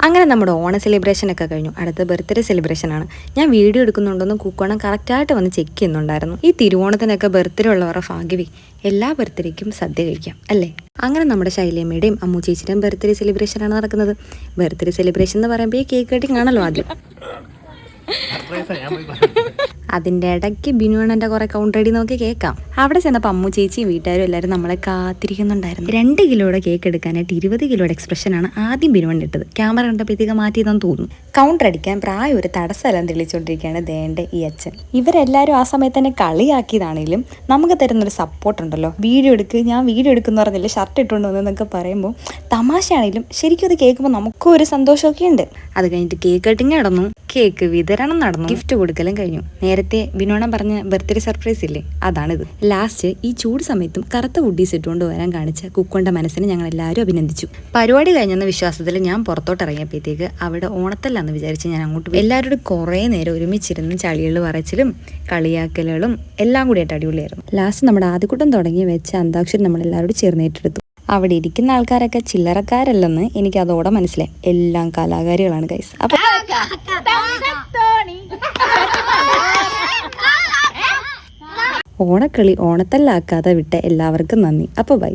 അങ്ങനെ നമ്മുടെ ഓണ സെലിബ്രേഷനൊക്കെ കഴിഞ്ഞു. അടുത്ത ബർത്ത്ഡേ സെലിബ്രേഷനാണ്. ഞാൻ വീഡിയോ എടുക്കുന്നുണ്ടോന്ന് കൂക്കോണം കറക്റ്റായിട്ട് വന്ന് ചെക്ക് ചെയ്യുന്നുണ്ടായിരുന്നു. ഈ തിരുവോണത്തിനൊക്കെ ബർത്ത്ഡേ ഉള്ളവരുടെ ഭാഗ്യവേ, എല്ലാ ബർത്ത്ഡേക്കും സദ്യ കഴിക്കാം അല്ലേ. അങ്ങനെ നമ്മുടെ ശൈലമ്മയുടെയും അമ്മു ചേച്ചിയുടെയും ബർത്ത്ഡേ സെലിബ്രേഷനാണ് നടക്കുന്നത്. ബർത്ത്ഡേ സെലിബ്രേഷൻ എന്ന് പറയുമ്പോൾ ഈ കേക്ക് കട്ടിങ് ആണല്ലോ ആദ്യം. അതിൻ്റെ ഇടയ്ക്ക് ബിനുവണ്ണൻ്റെ കുറെ കൗണ്ടറടി നമുക്ക് കേൾക്കാം. അവിടെ ചെന്നപ്പോൾ അമ്മു ചേച്ചിയും വീട്ടുകാരും എല്ലാവരും നമ്മളെ കാത്തിരിക്കുന്നുണ്ടായിരുന്നു. 2 കിലോയുടെ കേക്ക് എടുക്കാനായിട്ട് 20 കിലോയുടെ എക്സ്പ്രഷനാണ് ആദ്യം ബിനുവണ്ണൻ ഇട്ടത്. ക്യാമറ കണ്ടപ്പോഴത്തേക്ക് മാറ്റിയതെന്ന് തോന്നുന്നു. കൗണ്ടർ അടിക്കാൻ പ്രായം ഒരു തടസ്സമെല്ലാം തെളിച്ചുകൊണ്ടിരിക്കുകയാണ് ദേണ്ട ഈ അച്ഛൻ. ഇവരെല്ലാവരും ആ സമയത്ത് തന്നെ കളിയാക്കിയതാണെങ്കിലും നമുക്ക് തരുന്നൊരു സപ്പോർട്ട് ഉണ്ടല്ലോ. വീഡിയോ എടുക്ക്, ഞാൻ വീഡിയോ എടുക്കുന്ന പറഞ്ഞില്ല, ഷർട്ട് ഇട്ടുകൊണ്ട് വന്നതെന്നൊക്കെ പറയുമ്പോൾ തമാശയാണെങ്കിലും ശരിക്കും അത് കേൾക്കുമ്പോൾ നമുക്കും ഒരു സന്തോഷമൊക്കെ ഉണ്ട്. അത് കഴിഞ്ഞിട്ട് കേക്ക് കട്ടിങ് നടന്നു, കേക്ക് വിതരണം നടന്നു, ഗിഫ്റ്റ് കൊടുക്കലും കഴിഞ്ഞു. നേരത്തെ ബിനോണം പറഞ്ഞ ബർത്ത്ഡേ സർപ്രൈസ് ഇല്ലേ, അതാണിത്. ലാസ്റ്റ് ഈ ചൂട് സമയത്തും കറുത്ത ഹുഡീസ് ഇട്ടുകൊണ്ട് വരാൻ കാണിച്ച കുക്കോന്റെ മനസ്സിനെ ഞങ്ങൾ എല്ലാവരും അഭിനന്ദിച്ചു. പരിപാടി കഴിഞ്ഞെന്ന വിശ്വാസത്തിൽ ഞാൻ പുറത്തോട്ട് ഇറങ്ങിയപ്പോഴത്തേക്ക് അവിടെ ഓണത്തല്ലാന്ന് വിചാരിച്ച് ഞാൻ അങ്ങോട്ട് പോയി. എല്ലാവരോടും കുറേ നേരം ഒരുമിച്ചിരുന്ന് ചളികൾ പറച്ചിലും കളിയാക്കലുകളും എല്ലാം കൂടിയായിട്ട് അടിപൊളിയായിരുന്നു. ലാസ്റ്റ് നമ്മുടെ ആദ്യക്കൂട്ടം തുടങ്ങി വെച്ച അന്താക്ഷരി നമ്മളെല്ലാവരോടും ചേർന്ന് ഏറ്റെടുത്തു. അവിടെ ഇരിക്കുന്ന ആൾക്കാരൊക്കെ ചില്ലറക്കാരല്ലെന്ന് എനിക്ക് അതോടെ മനസ്സിലായി. എല്ലാം കലാകാരികളാണ് ഗൈസ്. അപ്പൊ ഓണക്കളി ഓണത്തല്ലാക്കാതെ വിട്ട എല്ലാവർക്കും നന്ദി. അപ്പോൾ ബൈ.